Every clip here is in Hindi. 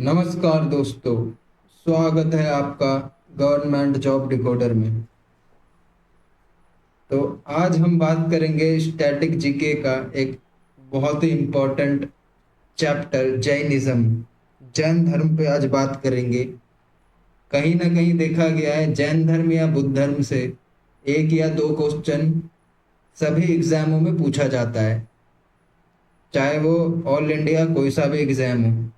नमस्कार दोस्तों, स्वागत है आपका गवर्नमेंट जॉब डिकोडर में। तो आज हम बात करेंगे स्टैटिक जीके का एक बहुत ही इम्पोर्टेंट चैप्टर जैनिज्म। जैन धर्म पे आज बात करेंगे। कहीं ना कहीं देखा गया है जैन धर्म या बुद्ध धर्म से एक या दो क्वेश्चन सभी एग्जामों में पूछा जाता है, चाहे वो ऑल इंडिया कोई सा भी एग्जाम हो।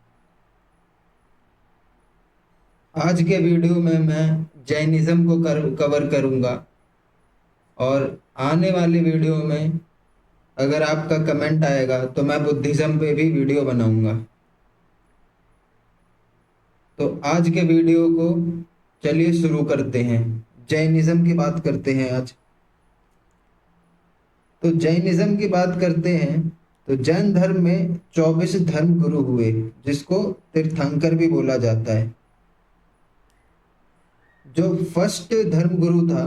आज के वीडियो में मैं जैनिज्म को कवर करूंगा और आने वाले वीडियो में अगर आपका कमेंट आएगा तो मैं बुद्धिज्म पे भी वीडियो बनाऊंगा। तो आज के वीडियो को चलिए शुरू करते हैं। जैनिज्म की बात करते हैं आज। तो जैनिज्म की बात करते हैं तो जैन धर्म में 24 धर्म गुरु हुए, जिसको तीर्थंकर भी बोला जाता है। जो फर्स्ट धर्म गुरु था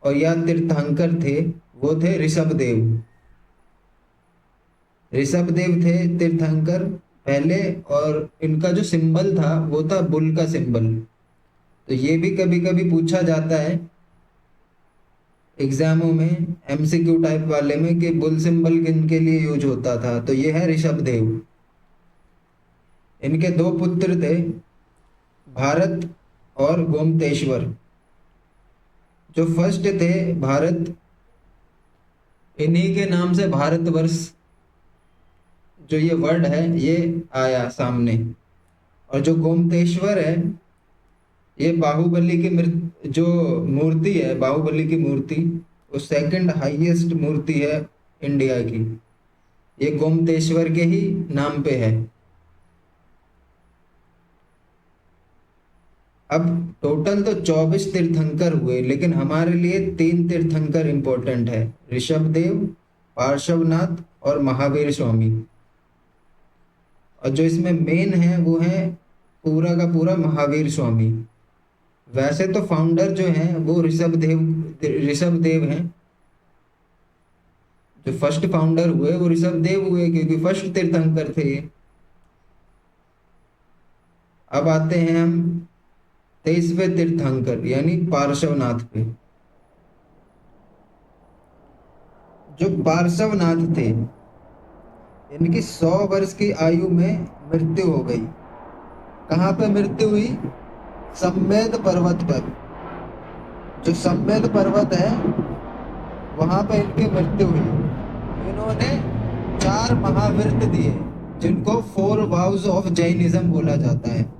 और या तीर्थंकर थे वो थे ऋषभदेव। ऋषभदेव थे तीर्थंकर पहले, और इनका जो सिंबल था वो था बुल का सिंबल। तो ये भी कभी कभी पूछा जाता है एग्जामों में, एमसीक्यू टाइप वाले में, कि बुल सिंबल किनके लिए यूज होता था। तो ये है ऋषभदेव। इनके दो पुत्र थे, भारत और गोमतेश्वर। जो फर्स्ट थे भारत, इन्हीं के नाम से भारतवर्ष जो ये वर्ड है ये आया सामने। और जो गोमतेश्वर है ये बाहुबली की जो मूर्ति है, बाहुबली की मूर्ति, वो सेकंड हाईएस्ट मूर्ति है इंडिया की। ये गोमतेश्वर के ही नाम पे है। अब टोटल तो 24 तीर्थंकर हुए, लेकिन हमारे लिए 3 तीर्थंकर इंपॉर्टेंट है, ऋषभदेव, पार्श्वनाथ और महावीर स्वामी। और जो इसमें मेन है वो है पूरा का पूरा महावीर स्वामी। वैसे तो फाउंडर जो है वो ऋषभदेव हैं। जो फर्स्ट फाउंडर हुए वो ऋषभदेव हुए, क्योंकि फर्स्ट तीर्थंकर थे ये। अब आते हैं हम 23वें तीर्थंकर यानी पार्श्वनाथ पे। जो पार्श्वनाथ थे इनकी 100 वर्ष की आयु में मृत्यु हो गई। कहाँ पे मृत्यु हुई? सम्मेद पर्वत पर। जो सम्मेद पर्वत है वहां पे इनकी मृत्यु हुई। इन्होंने 4 महाव्रत दिए, जिनको 4 वाउस ऑफ जैनिज्म बोला जाता है।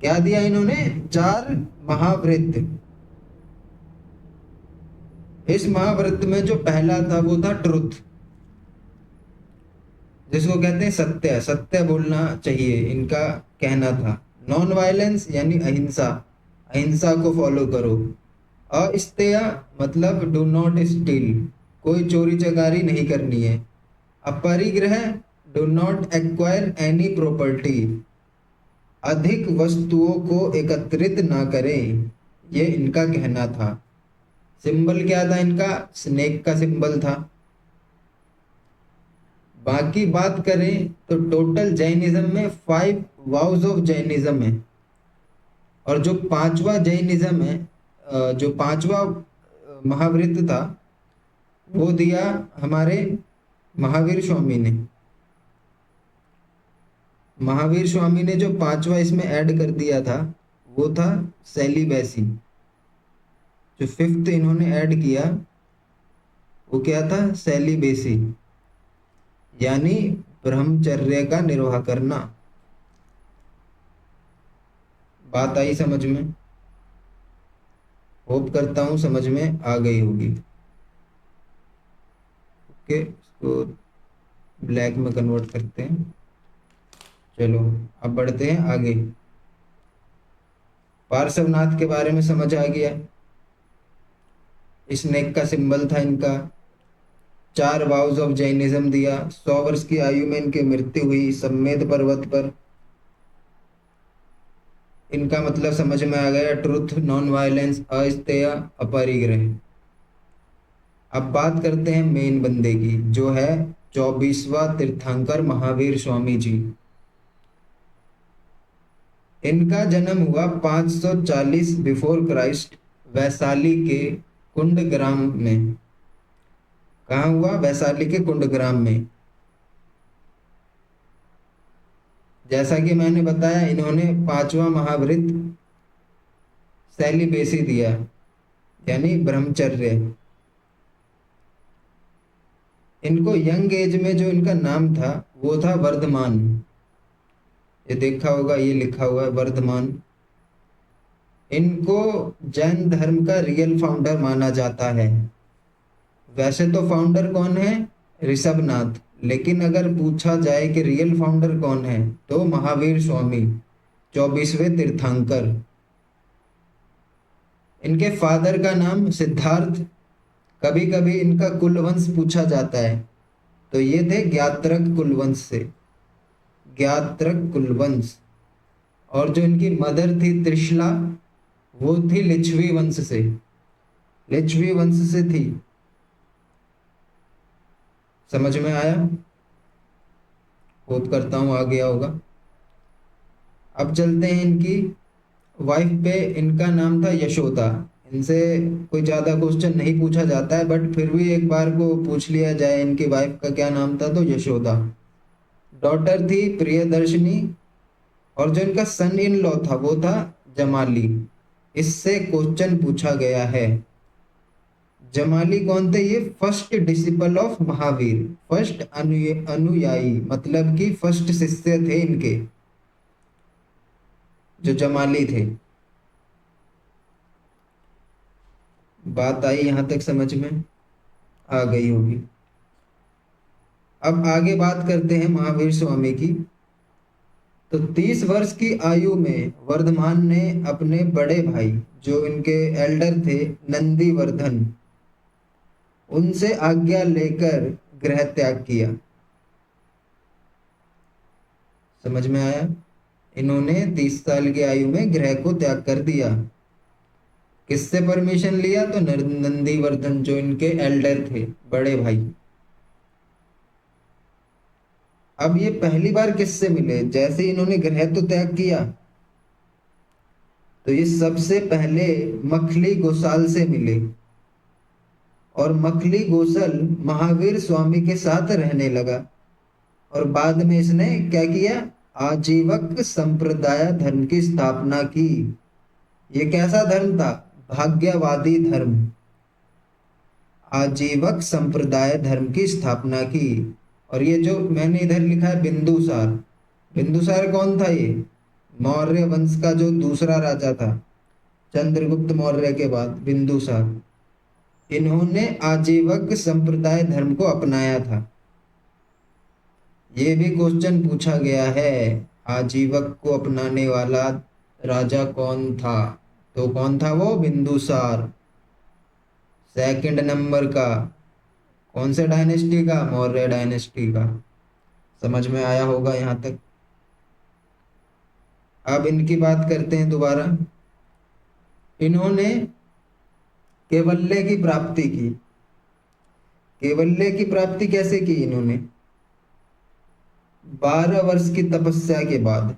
क्या दिया इन्होंने? 4 महाव्रत। इस महाव्रत में जो पहला था वो था ट्रुथ, जिसको कहते हैं सत्य। सत्य बोलना चाहिए, इनका कहना था। नॉन वायलेंस यानी अहिंसा, अहिंसा को फॉलो करो। अस्तेय मतलब डू नॉट स्टील, कोई चोरी चकारी नहीं करनी है। अपरिग्रह, do not acquire any property, अधिक वस्तुओं को एकत्रित ना करें, ये इनका कहना था। सिंबल क्या था इनका? स्नेक का सिंबल था। बाकी बात करें तो टोटल जैनिज्म में 5 वाउस ऑफ जैनिज्म है। और जो 5वां जैनिज्म है, जो 5वां महाव्रत था वो दिया हमारे महावीर स्वामी ने। महावीर स्वामी ने जो 5वां इसमें ऐड कर दिया था वो था सेलिबेसी। जो 5th इन्होंने ऐड किया वो क्या था? सेलिबेसी, यानी ब्रह्मचर्य का निर्वाह करना। बात आई समझ में? होप करता हूं समझ में आ गई होगी। ओके, इसको ब्लैक में कन्वर्ट करते हैं। चलो अब बढ़ते हैं आगे। पार्श्वनाथ के बारे में समझ आ गया। स्नेक का सिंबल था इनका। 4 वाउस ऑफ जैनिज्म दिया। 100 वर्ष की आयु में इनकी मृत्यु हुई सम्मेद पर्वत पर। इनका मतलब समझ में आ गया, ट्रुथ, नॉन वायलेंस, अस्तेय, अपरिग्रह। अब बात करते हैं मेन बंदे की, जो है 24वां तीर्थंकर महावीर स्वामी जी। इनका जन्म हुआ 540 बिफोर क्राइस्ट, वैशाली के कुंडग्राम में। कहाँ हुआ? वैशाली के कुंडग्राम में। जैसा कि मैंने बताया, इन्होंने 5वां महाव्रत सेलिबेसी दिया, यानी ब्रह्मचर्य। इनको यंग एज में जो इनका नाम था वो था वर्धमान। ये देखा होगा, ये लिखा हुआ है वर्धमान। इनको जैन धर्म का रियल फाउंडर माना जाता है। वैसे तो फाउंडर कौन है? ऋषभनाथ। लेकिन अगर पूछा जाए कि रियल फाउंडर कौन है, तो महावीर स्वामी, 24वें तीर्थंकर। इनके फादर का नाम सिद्धार्थ। कभी कभी इनका कुलवंश पूछा जाता है, तो ये थे ज्ञात्रक कुलवंश से, ज्ञात्रक कुलवंश। और जो इनकी मदर थी त्रिशला, वो थी लिच्छवी वंश से, लिच्छवी वंश से थी। समझ में आया? होप करता हूं आ गया होगा। अब चलते हैं इनकी वाइफ पे। इनका नाम था यशोदा। इनसे कोई ज्यादा क्वेश्चन नहीं पूछा जाता है, बट फिर भी एक बार को पूछ लिया जाए, इनकी वाइफ का क्या नाम था, तो यशोदा। डॉटर थी प्रियदर्शनी, और जो इनका सन इन लॉ था वो था जमाली। इससे क्वेश्चन पूछा गया है। जमाली कौन थे? ये first disciple of Mahavir, first अनुयायी, मतलब कि फर्स्ट शिष्य थे इनके, जो जमाली थे। बात आई यहां तक समझ में आ गई होगी। अब आगे बात करते हैं महावीर स्वामी की। तो 30 वर्ष की आयु में वर्धमान ने अपने बड़े भाई, जो इनके एल्डर थे, नंदीवर्धन, उनसे आज्ञा लेकर गृह त्याग किया। समझ में आया? इन्होंने 30 साल की आयु में गृह को त्याग कर दिया। किससे परमिशन लिया? तो नंदीवर्धन, जो इनके एल्डर थे, बड़े भाई। अब ये पहली बार किससे मिले? जैसे इन्होंने गृह तो त्याग किया, तो ये सबसे पहले मखली गोसाल से मिले। और मखली गोसल महावीर स्वामी के साथ रहने लगा। और बाद में इसने क्या किया? आजीवक संप्रदाय धर्म की स्थापना की। ये कैसा धर्म था? भाग्यवादी धर्म। आजीवक संप्रदाय धर्म की स्थापना की। और ये जो मैंने इधर लिखा है बिंदुसार, बिंदुसार कौन था? ये मौर्य वंश का जो दूसरा राजा था, चंद्रगुप्त मौर्य के बाद बिंदुसार। इन्होंने आजीवक संप्रदाय धर्म को अपनाया था। ये भी क्वेश्चन पूछा गया है, आजीवक को अपनाने वाला राजा कौन था? तो कौन था वो? बिंदुसार। सेकंड नंबर का। कौन से डायनेस्टी का? मौर्य डायनेस्टी का। समझ में आया होगा यहां तक। अब इनकी बात करते हैं दोबारा। इन्होंने कैवल्य की प्राप्ति की। कैवल्य की प्राप्ति कैसे की इन्होंने? 12 वर्ष की तपस्या के बाद।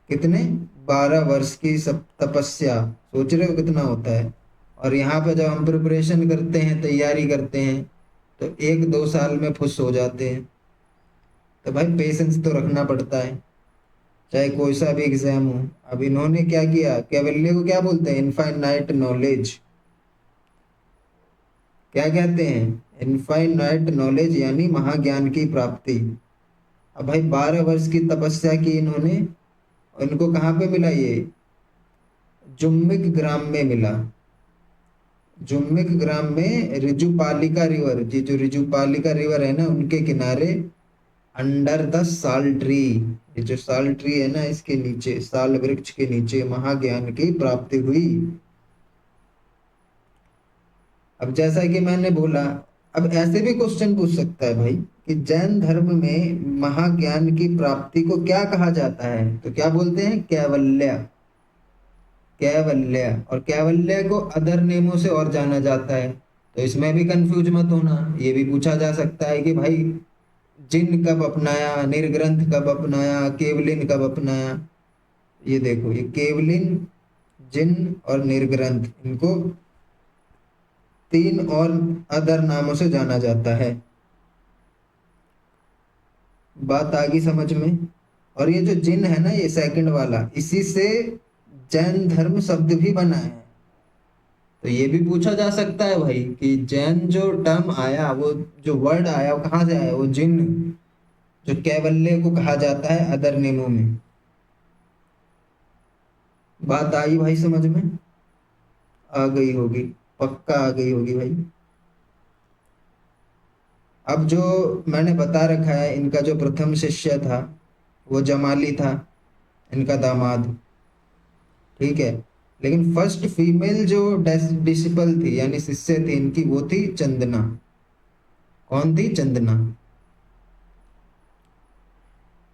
कितने? 12 वर्ष की सब तपस्या। सोच रहे हो कितना होता है? और यहाँ पे जब हम प्रिपरेशन करते हैं, तैयारी करते हैं, तो 1-2 साल में फुस हो जाते हैं। तो भाई पेशेंस तो रखना पड़ता है, चाहे कोई सा भी एग्जाम हो। अब इन्होंने क्या किया? कैवल्य को क्या बोलते हैं? Infinite knowledge. क्या कहते हैं? इनफाइनाइट नॉलेज, यानी महाज्ञान की प्राप्ति। अब भाई 12 वर्ष की तपस्या की इन्होंने। इनको कहाँ पे मिला ये? जुम्मिक ग्राम में मिला। जुम्मिक ग्राम में रिजुपालिका रिवर, जी जो रिजुपालिका रिवर है ना, उनके किनारे, अंडर द साल ट्री, ये जो साल ट्री है ना, इसके नीचे, साल वृक्ष के नीचे महाज्ञान की प्राप्ति हुई। अब जैसा कि मैंने बोला, अब ऐसे भी क्वेश्चन पूछ सकता है भाई कि जैन धर्म में महाज्ञान की प्राप्ति को क्या कहा जाता है? तो क्या बोलते हैं? कैवल्य। कैवल्य। और कैवल्य को अदर नेमों से और जाना जाता है। तो इसमें भी कंफ्यूज मत होना, ये भी पूछा जा सकता है कि भाई जिन कब अपनाया, निर्ग्रंथ कब अपनाया, केवलिन कब अपनाया। ये देखो, ये केवलिन, जिन और निर्ग्रंथ, इनको तीन और अदर नामों से जाना जाता है। बात आ गई समझ में? और ये जो जिन है ना, ये सेकंड वाला, इसी से जैन धर्म शब्द भी बना है। तो ये भी पूछा जा सकता है भाई कि जैन जो टर्म आया, वो जो वर्ड आया वो कहाँ से आया? वो जिन, जो कैवल्य को कहा जाता है अदर नेमों में। बात आई भाई समझ में? आ गई होगी, पक्का आ गई होगी भाई। अब जो मैंने बता रखा है, इनका जो प्रथम शिष्य था वो जमाली था, इनका दामाद, ठीक है। लेकिन फर्स्ट फीमेल जो डिसिपल थी यानी शिष्य थी इनकी, वो थी चंदना। कौन थी? चंदना।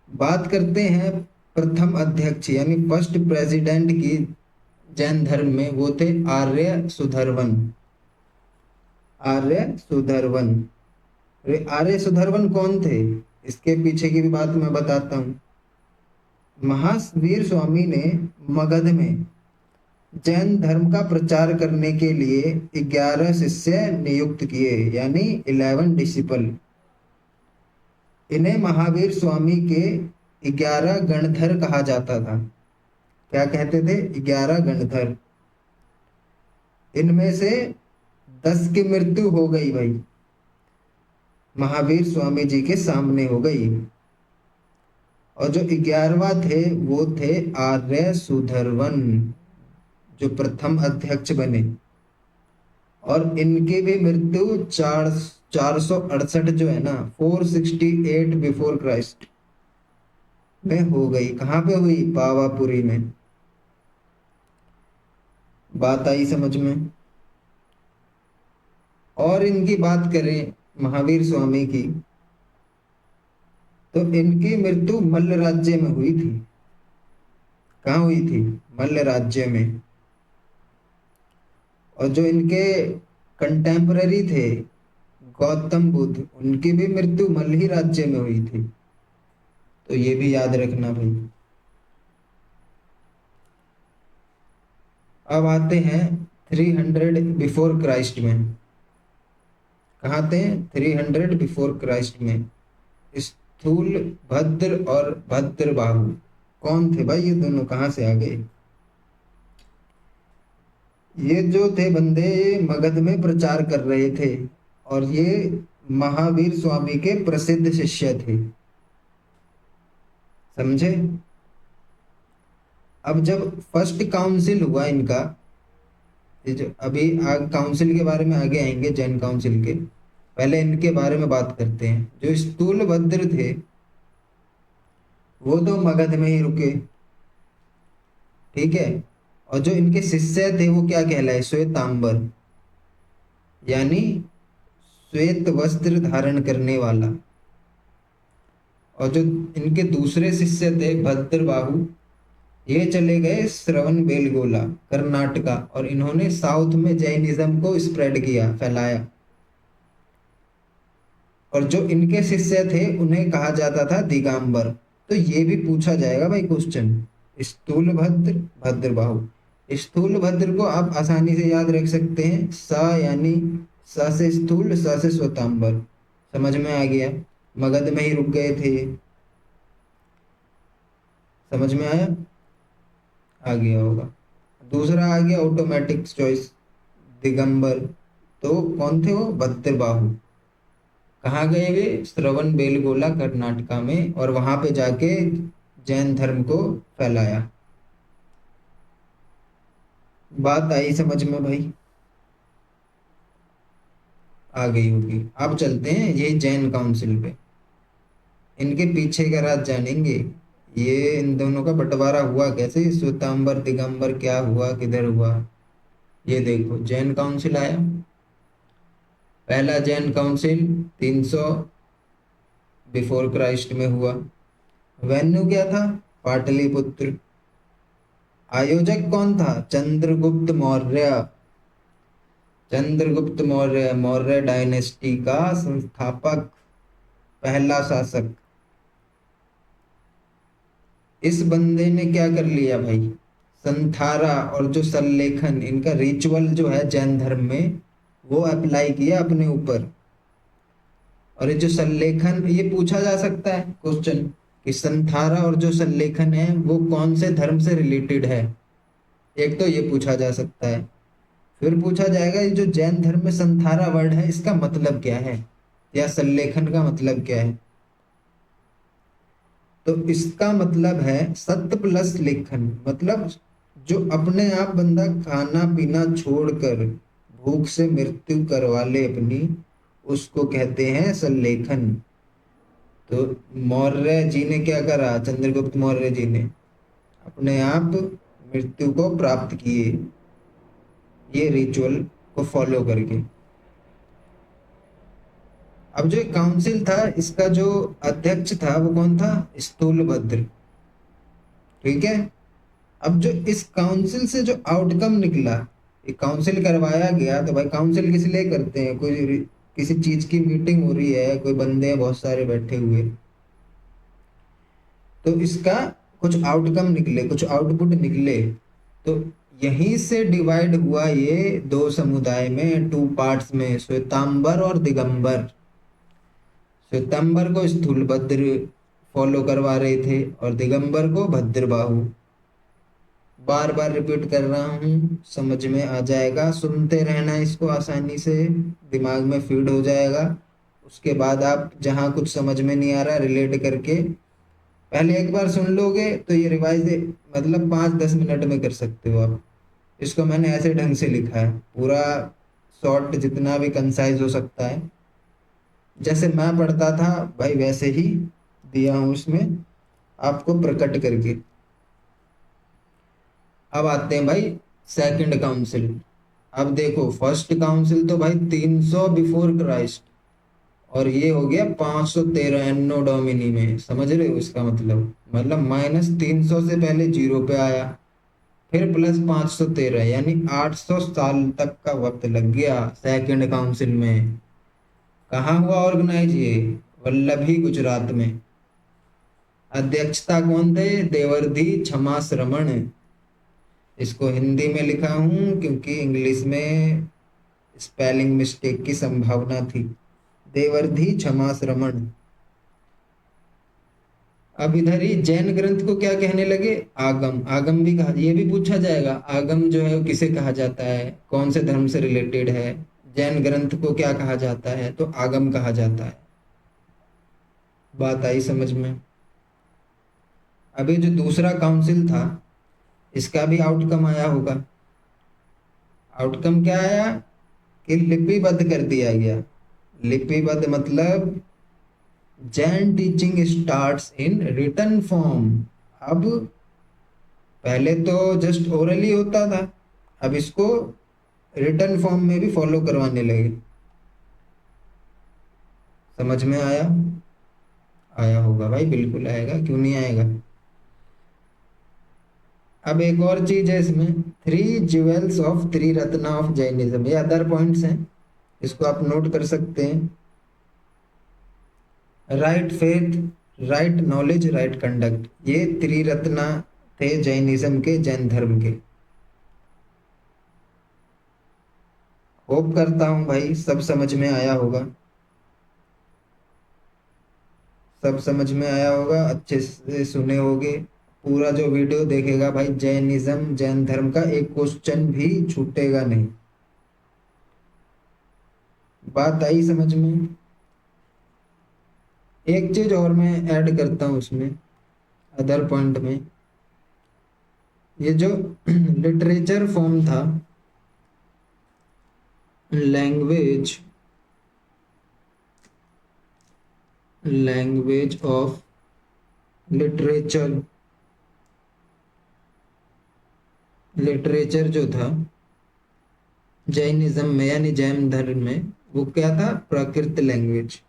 बात करते हैं प्रथम अध्यक्ष यानी फर्स्ट प्रेसिडेंट की जैन धर्म में, वो थे आर्य सुधर्वन। आर्य सुधर्वन। अरे आर्य सुधर्वन कौन थे? इसके पीछे की भी बात मैं बताता हूँ। महावीर स्वामी ने मगध में जैन धर्म का प्रचार करने के लिए 11 शिष्य नियुक्त किए, यानी 11 डिसिपल। इन्हें महावीर स्वामी के 11 गणधर कहा जाता था। क्या कहते थे? 11 गणधर। इनमें से 10 की मृत्यु हो गई भाई, महावीर स्वामी जी के सामने हो गई। और जो 11वां थे वो थे आर्य सुधर्वन, जो प्रथम अध्यक्ष बने। और इनकी भी मृत्यु 468 जो है ना, 468 बिफोर क्राइस्ट में हो गई। कहाँ पे हुई? पावापुरी में। बात आई समझ में? और इनकी बात करें महावीर स्वामी की, तो इनकी मृत्यु मल्ल राज्य में हुई थी। कहाँ हुई थी? मल्ल राज्य में। और जो इनके कंटेम्पररी थे गौतम बुद्ध, उनकी भी मृत्यु मल्ल ही राज्य में हुई थी। तो ये भी याद रखना भाई। अब आते हैं 300 बिफोर क्राइस्ट में। कहाँ थे? 300 बिफोर क्राइस्ट में स्थूल भद्र और भद्रबाहु कौन थे भाई? ये दोनों कहाँ से आ गए? ये जो थे बंदे, ये मगध में प्रचार कर रहे थे, और ये महावीर स्वामी के प्रसिद्ध शिष्य थे। समझे? अब जब फर्स्ट काउंसिल हुआ इनका, ये जो अभी काउंसिल के बारे में आगे आएंगे, जैन काउंसिल के, पहले इनके बारे में बात करते हैं। जो स्थूल भद्र थे वो तो मगध में ही रुके, ठीक है। और जो इनके शिष्य थे वो क्या कहलाए? श्वेतांबर, यानी श्वेत वस्त्र धारण करने वाला। और जो इनके दूसरे शिष्य थे भद्रबाहु, ये चले गए श्रवण बेलगोला, कर्नाटका, और इन्होंने साउथ में जैनिज्म को स्प्रेड किया, फैलाया। और जो इनके शिष्य थे उन्हें कहा जाता था दिगंबर। तो ये भी पूछा जाएगा भाई क्वेश्चन, स्थूल भद्र, भद्रबाहु। स्थूल भद्र को आप आसानी से याद रख सकते हैं, स यानी स से स्थूल, स से श्वेतांबर। समझ में आ गया? मगध में ही रुक गए थे ये। समझ में आया? आ गया होगा। दूसरा आ गया ऑटोमेटिक चॉइस, दिगंबर। तो कौन थे वो? भद्रबाहु। कहाँ गए वे? श्रवण बेलगोला, कर्नाटका में, और वहां पे जाके जैन धर्म को फैलाया। बात आई समझ में भाई? आ गई होगी। अब चलते हैं ये जैन काउंसिल पे, इनके पीछे का राज जानेंगे। ये इन दोनों का बंटवारा हुआ कैसे, श्वेतांबर दिगंबर क्या हुआ, किधर हुआ। ये देखो, जैन काउंसिल आया, पहला जैन काउंसिल 300 बिफोर क्राइस्ट में हुआ। वेन्यू क्या था? पाटलिपुत्र। आयोजक कौन था? चंद्रगुप्त मौर्य। चंद्रगुप्त मौर्य, मौर्य डायनेस्टी का संस्थापक, पहला शासक। इस बंदे ने क्या कर लिया भाई, संथारा और जो सल्लेखन, इनका रिचुअल जो है जैन धर्म में, वो अप्लाई किया अपने ऊपर। और ये जो सल्लेखन, ये पूछा जा सकता है क्वेश्चन कि संथारा और जो सल्लेखन है वो कौन से धर्म से रिलेटेड है। एक तो ये पूछा जा सकता है। फिर पूछा जाएगा ये जो जैन धर्म में संथारा वर्ड है इसका मतलब क्या है, या सल्लेखन का मतलब क्या है। तो इसका मतलब है सत्य प्लस लेखन, मतलब जो अपने आप बंदा खाना पीना छोड़कर भूख से मृत्यु करवा ले अपनी, उसको कहते हैं सल्लेखन। तो मौर्य जी ने क्या करा, चंद्रगुप्त मौर्य जी ने अपने आप मृत्यु को प्राप्त किए, ये रिचुअल को फॉलो करके। अब जो काउंसिल था इसका जो अध्यक्ष था वो कौन था, स्थूलभद्र। ठीक है। अब जो इस काउंसिल से जो आउटकम निकला, ये काउंसिल करवाया गया, तो भाई काउंसिल किस लिए करते हैं, कोई किसी चीज की मीटिंग हो रही है, कोई बंदे हैं बहुत सारे बैठे हुए, तो इसका कुछ आउटकम निकले, कुछ आउटपुट निकले। तो यहीं से डिवाइड हुआ ये दो समुदाय में, टू पार्ट्स में, श्वेतांबर और दिगंबर। श्वेतांबर को स्थूलभद्र फॉलो करवा रहे थे और दिगंबर को भद्रबाहु। बार बार रिपीट कर रहा हूँ, समझ में आ जाएगा, सुनते रहना इसको, आसानी से दिमाग में फीड हो जाएगा। उसके बाद आप जहाँ कुछ समझ में नहीं आ रहा रिलेट करके पहले एक बार सुन लोगे तो ये रिवाइज मतलब 5-10 मिनट में कर सकते हो आप। इसको मैंने ऐसे ढंग से लिखा है, पूरा शॉर्ट जितना भी कंसाइज हो सकता है, जैसे मैं पढ़ता था भाई वैसे ही दिया हूँ इसमें आपको प्रकट करके। अब आते हैं भाई सेकंड काउंसिल। अब देखो फर्स्ट काउंसिल तो भाई 300 बिफोर क्राइस्ट, और ये हो गया 513 एन्नो डोमिनी में। समझ रहे हो इसका मतलब -300 से पहले जीरो पे आया, फिर प्लस 513, यानी 800 साल तक का वक्त लग गया सेकंड काउंसिल में। कहाँ हुआ ऑर्गेनाइज ये, वल्लभी गुजरात में। अध्यक्षता कौन थे, देवर्धि क्षमा श्रमण। इसको हिंदी में लिखा हूं क्योंकि इंग्लिश में स्पेलिंग मिस्टेक की संभावना थी। देवर्धि क्षमा श्रमण। अब इधर ही जैन ग्रंथ को क्या कहने लगे, आगम। आगम भी कहा, ये भी पूछा जाएगा आगम जो है वो किसे कहा जाता है, कौन से धर्म से रिलेटेड है। जैन ग्रंथ को क्या कहा जाता है, तो आगम कहा जाता है। बात आई समझ में। अभी जो दूसरा काउंसिल था इसका भी आउटकम आया होगा। आउटकम क्या आया कि लिपिबद्ध कर दिया गया। लिपिबद्ध मतलब Jain teaching starts in written form. अब पहले तो जस्ट ओरली होता था, अब इसको रिटन फॉर्म में भी फॉलो करवाने लगे। समझ में आया, आया होगा भाई, बिल्कुल आएगा, क्यों नहीं आएगा। अब एक और चीज है इसमें, three jewels of Triratna of Jainism, ये अदर पॉइंट्स हैं, इसको आप नोट कर सकते हैं। Right faith, right knowledge, right conduct, ये त्रिरत्ना थे जैनिज्म के, जैन धर्म के। होप करता हूं भाई सब समझ में आया होगा, सब समझ में आया होगा, अच्छे से सुने होगे। पूरा जो वीडियो देखेगा भाई, जैनिज्म जैन धर्म का एक क्वेश्चन भी छूटेगा नहीं। बात आई समझ में। एक चीज और मैं ऐड करता हूं उसमें, अदर पॉइंट में, ये जो लिटरेचर फॉर्म था, language, language of literature, literature जो था जैनिज्म में यानी जैन धर्म में, वो क्या था, प्राकृत लैंग्वेज।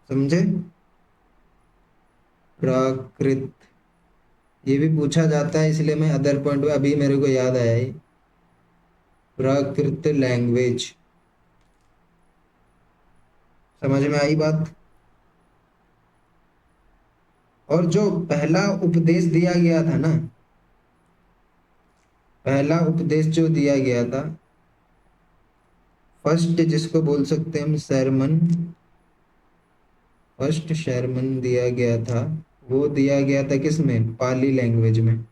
समझे, प्राकृत। ये भी पूछा जाता है, इसलिए मैं अदर पॉइंट में, अभी मेरे को याद आया ये। प्राकृत लैंग्वेज। समझ में आई बात? और जो पहला उपदेश दिया गया था ना, पहला उपदेश जो दिया गया था, फर्स्ट जिसको बोल सकते हैं हम सरमन, फर्स्ट शर्मन दिया गया था, वो दिया गया था किसमें? पाली लैंग्वेज में।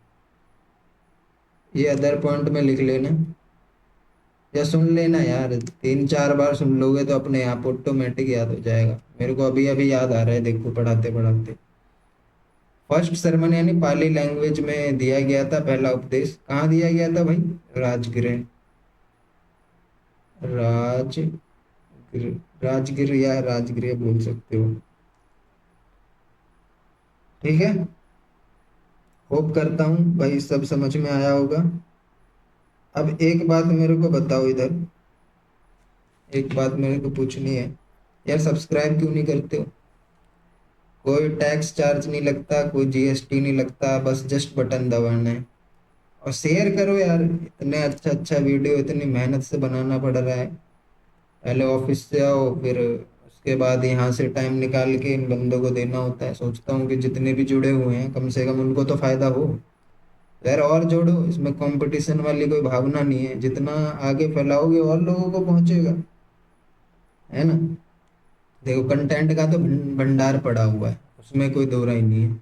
ये अदर पॉइंट में लिख लेना या सुन लेना यार, 3-4 बार सुन लोगे तो अपने आप ऑटोमेटिक याद हो जाएगा। मेरे को अभी अभी याद आ रहा है, देखो पढ़ाते पढ़ाते। फर्स्ट सरमन यानी पाली लैंग्वेज में दिया गया था पहला उपदेश। कहाँ दिया गया था भाई? राजगृह, राजगृह, राजगृह या राजगृह बोल सकते हो। ठीक है, होप करता हूँ भाई सब समझ में आया होगा। अब एक बात मेरे को बताओ इधर, एक बात मेरे को पूछनी है यार, सब्सक्राइब क्यों नहीं करते हो? कोई टैक्स चार्ज नहीं लगता, कोई जीएसटी नहीं लगता, बस जस्ट बटन दबाना है। और शेयर करो यार, इतने अच्छा अच्छा वीडियो इतनी मेहनत से बनाना पड़ रहा है। पहले ऑफिस से आओ, फिर उसके बाद यहाँ से टाइम निकाल के इन बंदों को देना होता है। सोचता हूँ कि जितने भी जुड़े हुए हैं कम से कम उनको तो फायदा हो। यार और जोड़ो, इसमें कंपटीशन वाली कोई भावना नहीं है, जितना आगे फैलाओगे और लोगों को पहुंचेगा, है ना? देखो कंटेंट का तो भंडार पड़ा हुआ है, उसमें कोई दो राय नहीं है,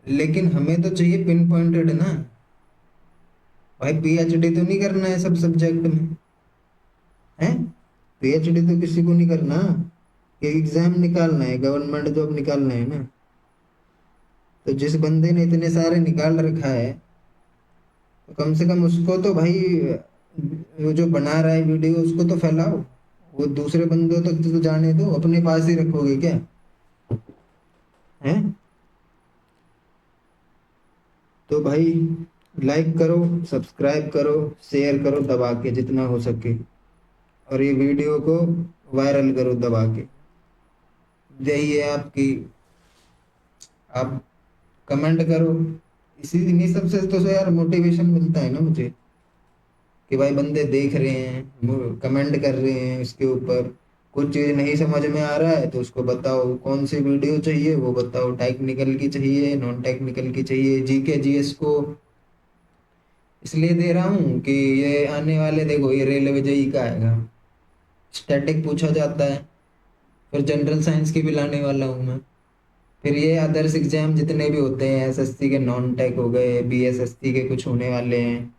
लेकिन हमें तो चाहिए पिन पॉइंटेड ना। भाई पीएचडी तो नहीं करना है सब सब्जेक्ट में, है? पीएचडी तो किसी को नहीं करना, ये एग्जाम निकालना है, गवर्नमेंट जॉब निकालना है ना। तो जिस बंदे ने इतने सारे निकाल रखा है, तो कम से कम उसको तो भाई, वो जो बना रहा है वीडियो उसको तो फैलाओ। वो दूसरे बंदों तक तो जाने दो, अपने पास ही रखोगे क्या? है? तो भाई लाइक करो, सब्सक्राइब करो, शेयर करो दबा के जितना हो सके, और ये वीडियो को वायरल करो दबा के। यही है आपकी, आप कमेंट करो। इसी इन्हीं सब से तो यार मोटिवेशन मिलता है ना मुझे, कि भाई बंदे देख रहे हैं, कमेंट कर रहे हैं इसके ऊपर। कुछ चीज नहीं समझ में आ रहा है तो उसको बताओ कौन सी वीडियो चाहिए, वो बताओ, टेक्निकल की चाहिए, नॉन टेक्निकल की चाहिए, जीके जीएस को इसलिए दे रहा हूँ कि ये आने वाले, देखो ये रेलवे जेई का आएगा, स्टैटिक पूछा जाता है, फिर जनरल साइंस की भी लाने वाला हूँ मैं। फिर ये अदर्स एग्जाम जितने भी होते हैं, एसएससी के नॉन टेक हो गए, बीएसएससी के कुछ होने वाले हैं,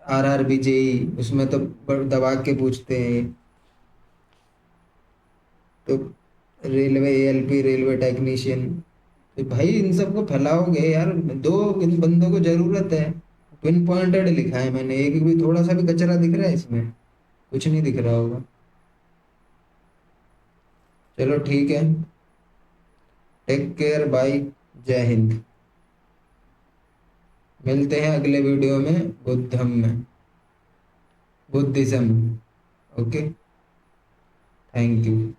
आरआरबी जेई, उसमें तो दबा के पूछते हैं। तो रेलवे एएलपी, रेलवे टेक्नीशियन, तो भाई इन सबको फैलाओगे यार, दो इन बंदों को जरूरत है। पिन पॉइंटेड लिखा है मैंने, एक भी थोड़ा सा भी कचरा दिख रहा है इसमें? कुछ नहीं दिख रहा होगा। चलो ठीक है, टेक केयर, बाय, जय हिंद। मिलते हैं अगले वीडियो में बुद्धम में, बुद्धिज्म। Okay, thank you.